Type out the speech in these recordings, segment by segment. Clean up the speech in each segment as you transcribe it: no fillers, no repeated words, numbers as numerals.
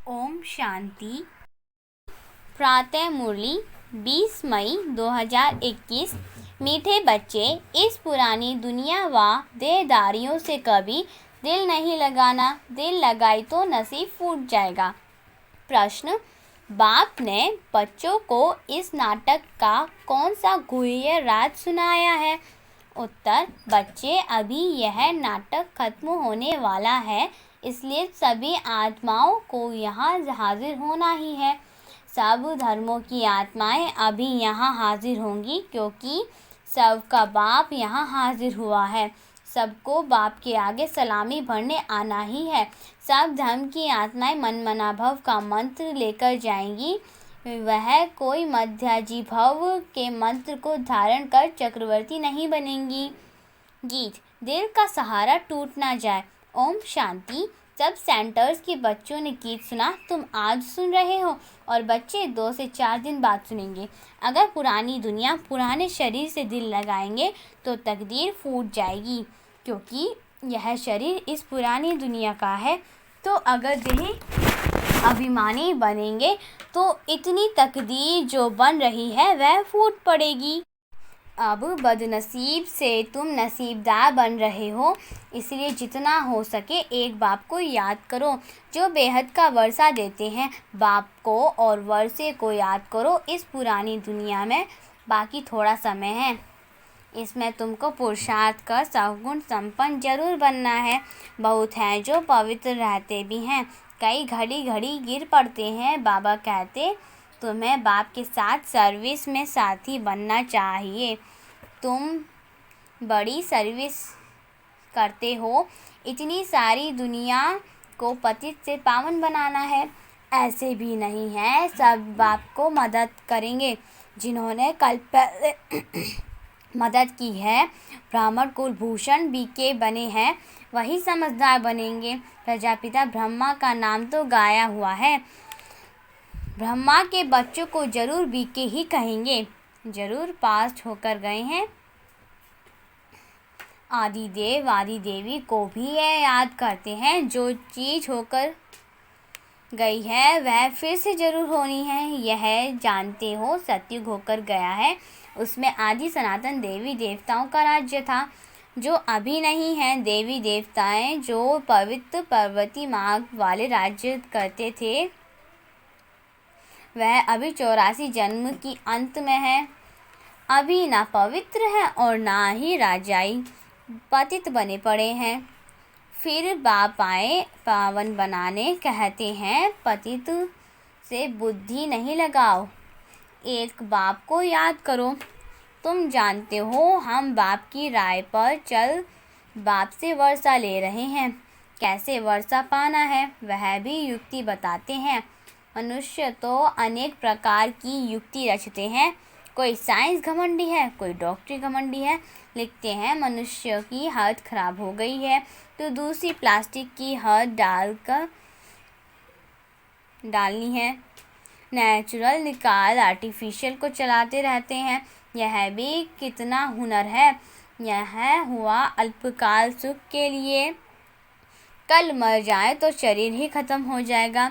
ओम शांति। प्रातः मुरली 20 मई 2021। मीठे बच्चे, इस पुरानी दुनिया व देहदारियों से कभी दिल नहीं लगाना, दिल लगाई तो नसीब फूट जाएगा। प्रश्न: बाप ने बच्चों को इस नाटक का कौन सा गुह्य राज सुनाया है? उत्तर: बच्चे, अभी यह नाटक खत्म होने वाला है, इसलिए सभी आत्माओं को यहाँ हाजिर होना ही है। सब धर्मों की आत्माएं अभी यहाँ हाजिर होंगी, क्योंकि सबका बाप यहाँ हाजिर हुआ है। सबको बाप के आगे सलामी भरने आना ही है। सब धर्म की आत्माएं मनमनाभव का मंत्र लेकर जाएंगी। वह कोई मध्याजिभव के मंत्र को धारण कर चक्रवर्ती नहीं बनेंगी। गीत: दिल का सहारा टूट ना जाए। ओम शांति। सब सेंटर्स के बच्चों ने गीत सुना, तुम आज सुन रहे हो और बच्चे 2 से 4 दिन बाद सुनेंगे। अगर पुरानी दुनिया पुराने शरीर से दिल लगाएंगे तो तकदीर फूट जाएगी, क्योंकि यह शरीर इस पुरानी दुनिया का है। तो अगर दिल अभिमानी बनेंगे तो इतनी तकदीर जो बन रही है वह फूट पड़ेगी। अब बदनसीब से तुम नसीबदार बन रहे हो, इसलिए जितना हो सके एक बाप को याद करो जो बेहद का वर्षा देते हैं। बाप को और वर्षे को याद करो इस पुरानी दुनिया में। बाकी थोड़ा समय है, इसमें तुमको पुरुषार्थ कर सगुण संपन्न जरूर बनना है। बहुत हैं जो पवित्र रहते भी हैं, कई घड़ी घड़ी गिर पड़ते हैं। बाबा कहते तुम्हें बाप के साथ सर्विस में साथी बनना चाहिए। तुम बड़ी सर्विस करते हो, इतनी सारी दुनिया को पतित से पावन बनाना है। ऐसे भी नहीं है सब बाप को मदद करेंगे। जिन्होंने कल पहले मदद की है, ब्राह्मण कुलभूषण बीके बने हैं, वही समझदार बनेंगे। प्रजापिता ब्रह्मा का नाम तो गाया हुआ है, ब्रह्मा के बच्चों को जरूर बीके ही कहेंगे। जरूर पास होकर गए हैं। आदिदेव आदि देवी को भी यह याद करते हैं। जो चीज़ होकर गई है वह फिर से जरूर होनी है। यह जानते हो सतयुग होकर गया है, उसमें आदि सनातन देवी देवताओं का राज्य था, जो अभी नहीं है। देवी देवताएं जो पवित्र पर्वती मार्ग वाले राज्य करते थे, वह अभी 84 जन्म की अंत में है। अभी ना पवित्र है और ना ही राजाई, पतित बने पड़े हैं। फिर बाप आए पावन बनाने, कहते हैं पतित से बुद्धि नहीं लगाओ, एक बाप को याद करो। तुम जानते हो हम बाप की राय पर चल बाप से वर्षा ले रहे हैं। कैसे वर्षा पाना है वह भी युक्ति बताते हैं। मनुष्य तो अनेक प्रकार की युक्ति रचते हैं। कोई साइंस घमंडी है, कोई डॉक्टरी घमंडी है। लिखते हैं मनुष्य की हद खराब हो गई है तो दूसरी प्लास्टिक की हद डालनी है। नेचुरल निकाल आर्टिफिशियल को चलाते रहते हैं। यह भी कितना हुनर है। यह हुआ अल्पकाल सुख के लिए, कल मर जाए तो शरीर ही खत्म हो जाएगा।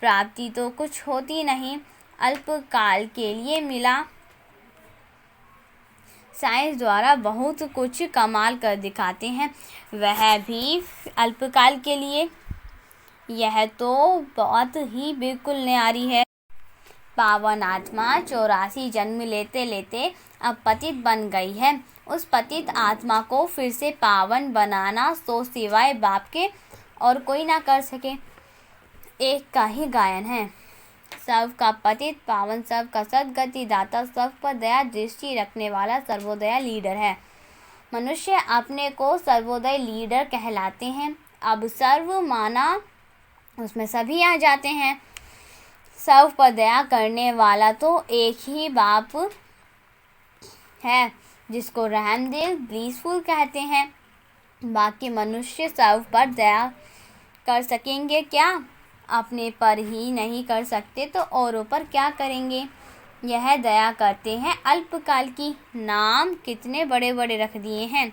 प्राप्ति तो कुछ होती नहीं, अल्पकाल के लिए मिला। साइंस द्वारा बहुत कुछ कमाल कर दिखाते हैं, वह भी अल्पकाल के लिए। यह तो बहुत ही बिल्कुल न्यारी है। पावन आत्मा 84 जन्म लेते लेते अब पतित बन गई है। उस पतित आत्मा को फिर से पावन बनाना तो सिवाय बाप के और कोई ना कर सके। एक का ही गायन है। सब का पतित पावन, सब का सद्गति दाता, सब पर दया दृष्टि रखने वाला सर्वोदय लीडर है। मनुष्य अपने को सर्वोदय लीडर कहलाते हैं। अब सर्व माना उसमें सभी आ जाते हैं। सब पर दया करने वाला तो एक ही बाप है, जिसको रहमदिल ब्लीसफुल कहते हैं। बाकी मनुष्य सब पर दया कर सकेंगे क्या? अपने पर ही नहीं कर सकते तो औरों पर क्या करेंगे? यह दया करते हैं अल्पकाल की। नाम कितने बड़े बड़े रख दिए हैं।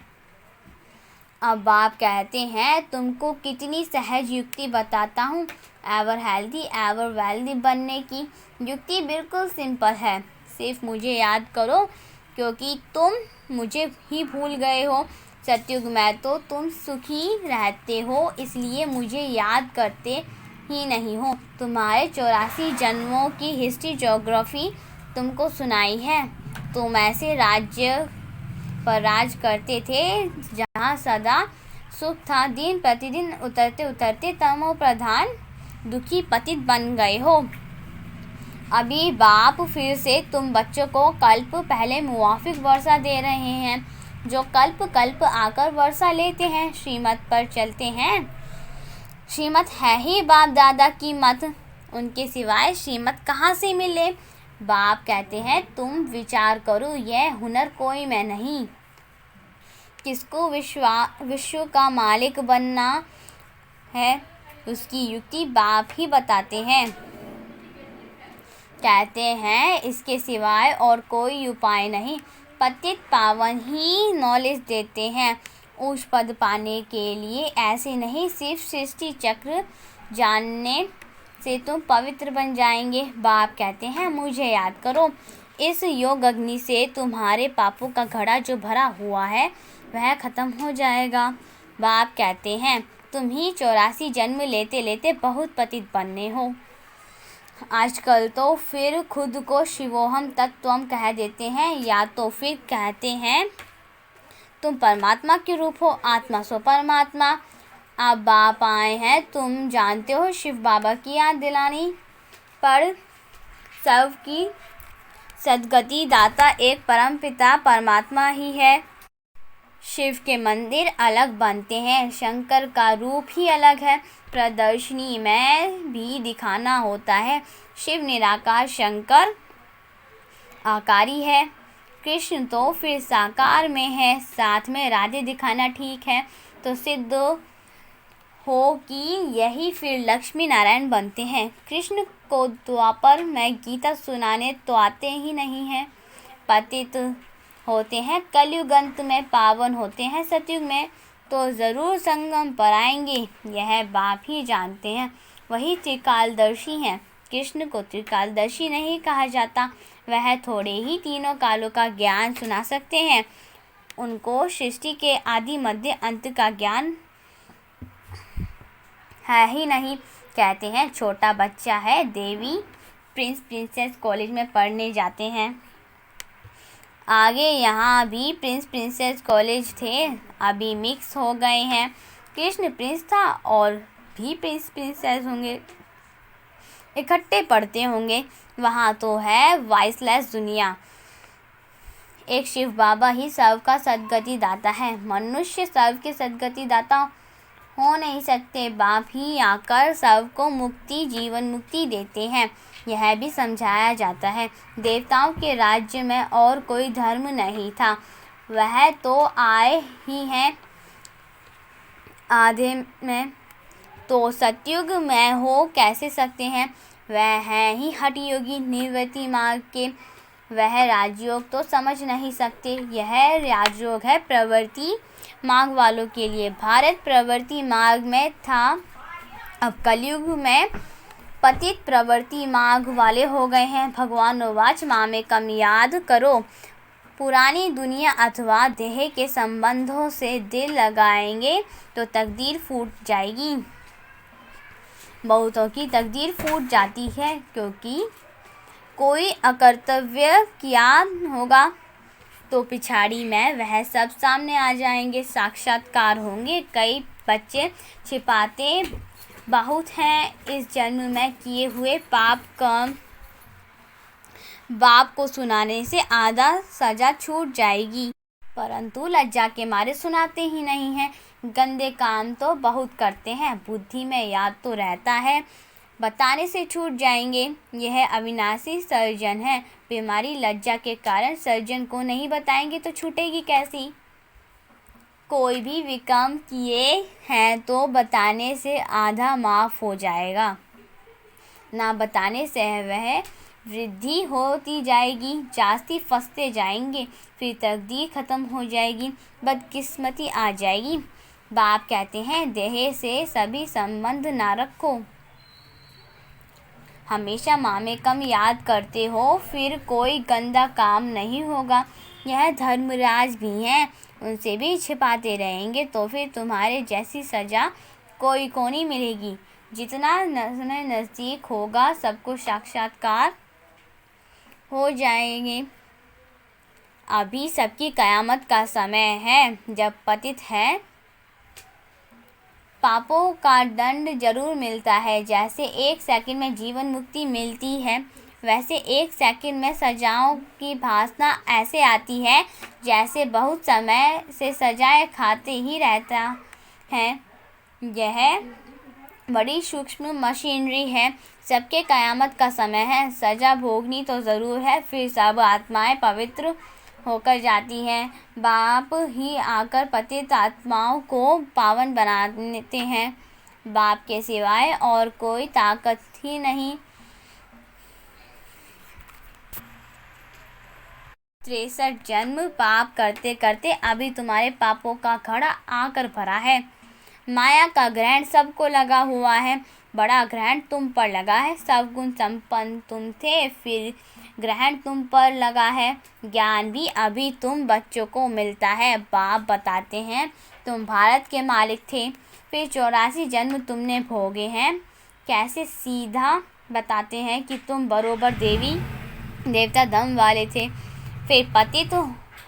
अब बाप कहते हैं तुमको कितनी सहज युक्ति बताता हूँ। एवर हेल्दी एवर वेल्दी बनने की युक्ति बिल्कुल सिंपल है। सिर्फ मुझे याद करो क्योंकि तुम मुझे ही भूल गए हो। सतयुग में तो तुम सुखी रहते हो, इसलिए मुझे याद करते ही नहीं हो। तुम्हारे 84 जन्मों की हिस्ट्री ज्योग्राफी तुमको सुनाई है। तुम ऐसे राज्य पर राज करते थे जहाँ सदा सुख था। दिन प्रतिदिन उतरते उतरते तमो प्रधान दुखी पतित बन गए हो। अभी बाप फिर से तुम बच्चों को कल्प पहले मुवाफिक वर्षा दे रहे हैं, जो कल्प कल्प आकर वर्षा लेते हैं। श्रीमत पर चलते हैं। श्रीमत है ही बाप दादा की मत, उनके सिवाय श्रीमत कहाँ से मिले। बाप कहते हैं तुम विचार करो, यह हुनर कोई में नहीं। किसको विश्व का मालिक बनना है, उसकी युक्ति बाप ही बताते हैं। कहते हैं इसके सिवाय और कोई उपाय नहीं। पतित पावन ही नॉलेज देते हैं। उस पद पाने के लिए ऐसे नहीं, सिर्फ सृष्टि चक्र जानने से तुम पवित्र बन जाएंगे। बाप कहते हैं मुझे याद करो, इस योग अग्नि से तुम्हारे पापों का घड़ा जो भरा हुआ है वह खत्म हो जाएगा। बाप कहते हैं तुम ही 84 जन्म लेते लेते बहुत पतित बने हो। आजकल तो फिर खुद को शिवोहम तत्वम कह देते हैं, या तो फिर कहते हैं तुम परमात्मा के रूप हो, आत्मा सो परमात्मा। अब बाप आए हैं, तुम जानते हो शिव बाबा की याद दिलानी पर सब की सद्गति दाता एक परम पिता परमात्मा ही है। शिव के मंदिर अलग बनते हैं, शंकर का रूप ही अलग है। प्रदर्शनी में भी दिखाना होता है। शिव निराकार, शंकर आकारी है। कृष्ण तो फिर साकार में है, साथ में राधे दिखाना ठीक है तो सिद्ध हो कि यही फिर लक्ष्मी नारायण बनते हैं। कृष्ण को द्वापर में गीता सुनाने तो आते ही नहीं हैं। पतित होते हैं कलयुग अंत में, पावन होते हैं सतयुग में, तो ज़रूर संगम पर आएंगे। यह बाप ही जानते हैं, वही त्रिकालदर्शी हैं। कृष्ण को त्रिकालदर्शी नहीं कहा जाता, वह थोड़े ही तीनों कालों का ज्ञान सुना सकते हैं। उनको सृष्टि के आदि मध्य अंत का ज्ञान है ही नहीं। कहते हैं छोटा बच्चा है, देवी प्रिंस प्रिंसेस कॉलेज में पढ़ने जाते हैं। आगे यहाँ भी प्रिंस प्रिंसेस कॉलेज थे, अभी मिक्स हो गए हैं। कृष्ण प्रिंस था और भी प्रिंस प्रिंसेस होंगे, इकट्ठे पढ़ते होंगे। वहाँ तो है वाइसलेस दुनिया। एक शिव बाबा ही सबका सद्गति दाता है। मनुष्य सबके सद्गति दाता हो नहीं सकते, बाप ही आकर सबको मुक्ति, जीवन मुक्ति देते हैं। यह भी समझाया जाता है देवताओं के राज्य में और कोई धर्म नहीं था, वह तो आए ही हैं आधे में, तो सतयुग में हो कैसे सकते हैं। वह हैं ही हठ योगी निवृत्ति मार्ग के, वह राजयोग तो समझ नहीं सकते। यह राजयोग है प्रवृत्ति मार्ग वालों के लिए। भारत प्रवृत्ति मार्ग में था, अब कलयुग में पतित प्रवृत्ति मार्ग वाले हो गए हैं। भगवान वाच मामेकम याद करो, पुरानी दुनिया अथवा देह के संबंधों से दिल लगाएंगे तो तकदीर फूट जाएगी। बहुतों की तकदीर फूट जाती है क्योंकि कोई अकर्तव्य किया होगा, तो पिछाड़ी में वह सब सामने आ जाएंगे, साक्षात्कार होंगे। कई बच्चे छिपाते बहुत हैं इस जन्म में किए हुए पाप कर्म, बाप को सुनाने से आधा सजा छूट जाएगी, परंतु लज्जा के मारे सुनाते ही नहीं हैं। गंदे काम तो बहुत करते हैं, बुद्धि में याद तो रहता है, बताने से छूट जाएंगे। यह अविनाशी सर्जन है। बीमारी लज्जा के कारण सर्जन को नहीं बताएंगे तो छूटेगी कैसी। कोई भी विकर्म किए हैं तो बताने से आधा माफ़ हो जाएगा, ना बताने से वह वृद्धि होती जाएगी, जास्ती फंसते जाएंगे, फिर तकदीर ख़त्म हो जाएगी, बदकिस्मती आ जाएगी। बाप कहते हैं देह से सभी संबंध ना रखो। हमेशा माँ में कम याद करते हो, फिर कोई गंदा काम नहीं होगा। यह धर्मराज भी हैं, उनसे भी छिपाते रहेंगे तो फिर तुम्हारे जैसी सज़ा कोई को नहीं मिलेगी। जितना नज़दीक होगा सबको साक्षात्कार हो जाएंगे। अभी सबकी कयामत का समय है। जब पतित है पापों का दंड जरूर मिलता है। जैसे 1 सेकंड में जीवन मुक्ति मिलती है, वैसे 1 सेकंड में सजाओं की भासना ऐसे आती है जैसे बहुत समय से सजाएं खाते ही रहता है। यह बड़ी सूक्ष्म मशीनरी है। सबके कयामत का समय है। सजा भोगनी तो ज़रूर है, फिर सब आत्माएं पवित्र होकर जाती हैं। बाप ही आकर पतित आत्माओं को पावन बनाते हैं। बाप के सिवाय और कोई ताकत ही नहीं। 63 जन्म पाप करते करते अभी तुम्हारे पापों का घड़ा आकर भरा है। माया का ग्रहण सबको लगा हुआ है। बड़ा ग्रहण तुम पर लगा है। सब गुण संपन्न तुम थे, फिर ग्रहण तुम पर लगा है। ज्ञान भी अभी तुम बच्चों को मिलता है। बाप बताते हैं तुम भारत के मालिक थे, फिर 84 जन्म तुमने भोगे हैं। कैसे सीधा बताते हैं कि तुम बरोबर देवी देवता धर्म वाले थे, फिर पतित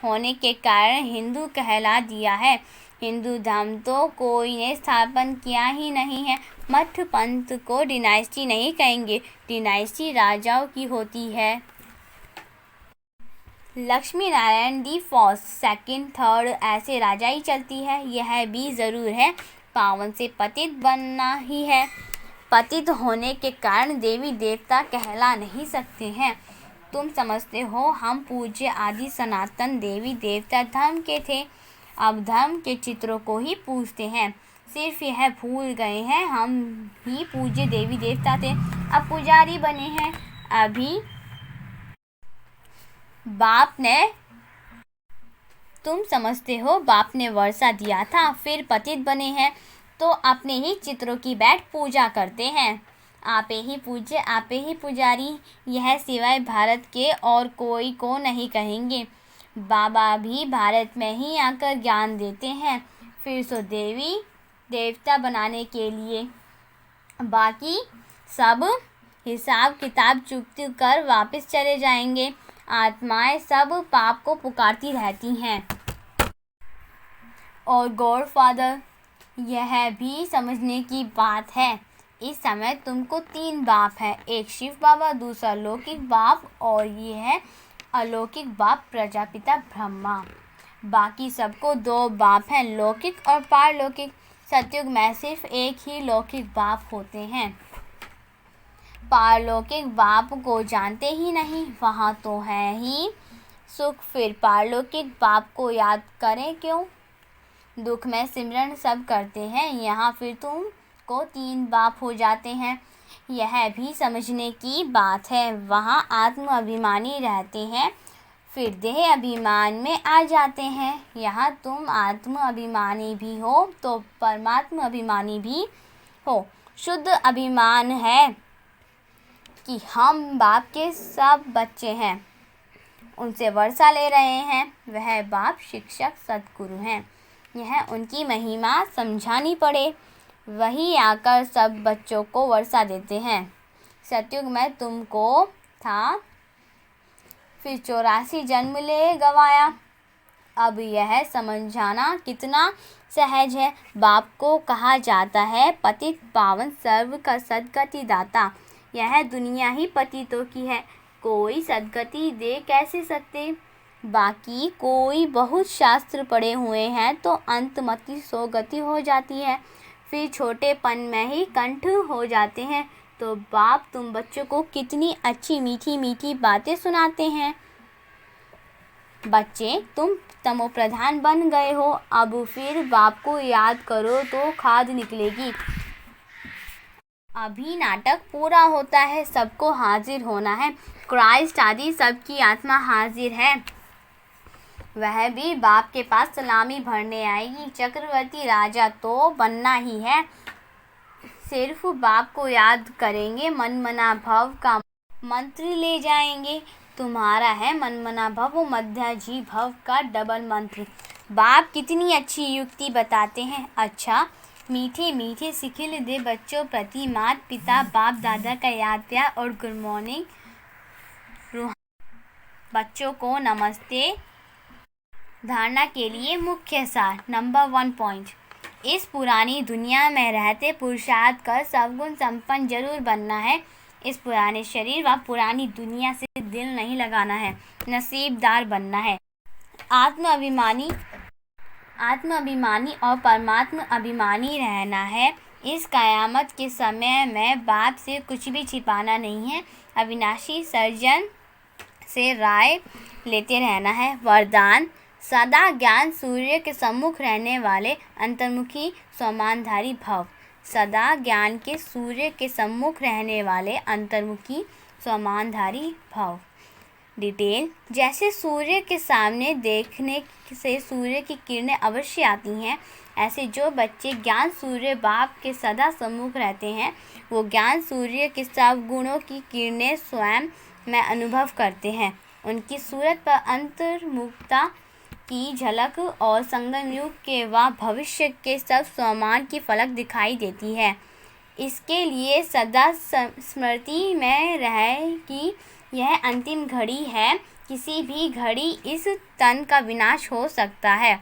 होने के कारण हिंदू कहला दिया है। हिंदू धर्म तो कोई ने स्थापन किया ही नहीं है। मठ पंथ को डिनाइस्टी नहीं कहेंगे, डिनाइस्टी राजाओं की होती है। Lakshmi Narayan the first, second, third ऐसे राजा ही चलती है। यह भी ज़रूर है पावन से पतित बनना ही है। पतित होने के कारण देवी देवता कहला नहीं सकते हैं। तुम समझते हो हम पूज्य आदि सनातन देवी देवता धर्म के थे, अब धर्म के चित्रों को ही पूजते हैं। सिर्फ यह भूल गए हैं हम ही पूज्य देवी देवता थे, अब पुजारी बने हैं। अभी बाप ने, तुम समझते हो बाप ने वर्षा दिया था, फिर पतित बने हैं तो अपने ही चित्रों की बैठ पूजा करते हैं। आपे ही पूज्य, आपे ही पुजारी, यह सिवाय भारत के और कोई को नहीं कहेंगे। बाबा भी भारत में ही आकर ज्ञान देते हैं, फिर सो देवी देवता बनाने के लिए। बाकी सब हिसाब किताब चुकती कर वापस चले जाएंगे। आत्माएं सब पाप को पुकारती रहती हैं। और गॉडफादर, यह भी समझने की बात है, इस समय तुमको 3 बाप हैं, एक शिव बाबा, दूसरा लौकिक बाप और ये है अलौकिक बाप प्रजापिता ब्रह्मा। बाकी सबको 2 बाप हैं, लौकिक और पारलौकिक। सतयुग में सिर्फ एक ही लौकिक बाप होते हैं, पारलौकिक बाप को जानते ही नहीं। वहाँ तो है ही सुख, फिर पारलौकिक बाप को याद करें क्यों। दुख में सिमरन सब करते हैं, यहाँ फिर तुम को 3 बाप हो जाते हैं। यह भी समझने की बात है। वहाँ आत्म अभिमानी रहते हैं, फिर देह अभिमान में आ जाते हैं। यहाँ तुम आत्म अभिमानी भी हो तो परमात्मा अभिमानी भी हो। शुद्ध अभिमान है कि हम बाप के सब बच्चे हैं, उनसे वर्षा ले रहे हैं। वह बाप शिक्षक सद्गुरु हैं, यह उनकी महिमा समझानी पड़े। वही आकर सब बच्चों को वर्षा देते हैं। सतयुग में तुमको था, फिर 84 जन्म ले गवाया। अब यह समझाना कितना सहज है। बाप को कहा जाता है पतित पावन सर्व का सद्गति दाता। यह दुनिया ही पतितों की है, कोई सद्गति दे कैसे सकते। बाकी कोई बहुत शास्त्र पढ़े हुए हैं तो अंतमति सोगति हो जाती है, फिर छोटेपन में ही कंठ हो जाते हैं। तो बाप तुम बच्चों को कितनी अच्छी मीठी मीठी बातें सुनाते हैं। बच्चे तुम तमोप्रधान बन गए हो, अब फिर बाप को याद करो तो खाद निकलेगी। अभी नाटक पूरा होता है, सबको हाजिर होना है। क्राइस्ट आदि सबकी आत्मा हाजिर है, वह भी बाप के पास सलामी भरने आएगी। चक्रवर्ती राजा तो बनना ही है, सिर्फ बाप को याद करेंगे, मन मना भव का मंत्र ले जाएंगे। तुम्हारा है मन मना भव मध्याजी भव का डबल मंत्र। बाप कितनी अच्छी युक्ति बताते हैं। अच्छा, मीठे मीठे सिखिल दे बच्चों प्रति माता पिता बाप दादा का याद प्यार और गुड मॉर्निंग। बच्चों को नमस्ते। धारणा के लिए मुख्य सार। नंबर 1 पॉइंट, इस पुरानी दुनिया में रहते पुरुषार्थ कर सद्गुण संपन्न जरूर बनना है। इस पुराने शरीर व पुरानी दुनिया से दिल नहीं लगाना है, नसीबदार बनना है। आत्म अभिमानी और परमात्मा अभिमानी रहना है। इस कयामत के समय में बाप से कुछ भी छिपाना नहीं है। अविनाशी सर्जन से राय लेते रहना है। वरदान, सदा ज्ञान सूर्य के सम्मुख रहने वाले अंतर्मुखी स्वामानधारी भव। सदा ज्ञान के सूर्य के सम्मुख रहने वाले अंतर्मुखी स्वामानधारी भव। डिटेल, जैसे सूर्य के सामने देखने से सूर्य की किरणें अवश्य आती हैं, ऐसे जो बच्चे ज्ञान सूर्य बाप के सदा सम्मुख रहते हैं, वो ज्ञान सूर्य के सब गुणों की किरणें स्वयं में अनुभव करते हैं। उनकी सूरत पर अंतर्मुखता की झलक और संगम युग के व भविष्य के सब स्वमान की फलक दिखाई देती है। इसके लिए सदा स्मृति में रहे कि यह अंतिम घड़ी है। किसी भी घड़ी इस तन का विनाश हो सकता है।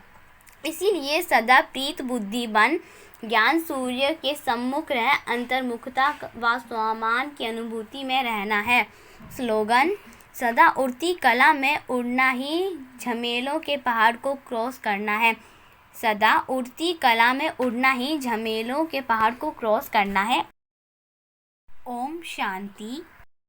इसीलिए सदा प्रीत बुद्धि बन ज्ञान सूर्य के सम्मुख रह अंतर्मुखता व स्वामान की अनुभूति में रहना है। स्लोगन, सदा उड़ती कला में उड़ना ही झमेलों के पहाड़ को क्रॉस करना है। सदा उड़ती कला में उड़ना ही झमेलों के पहाड़ को क्रॉस करना है। ओम शांति।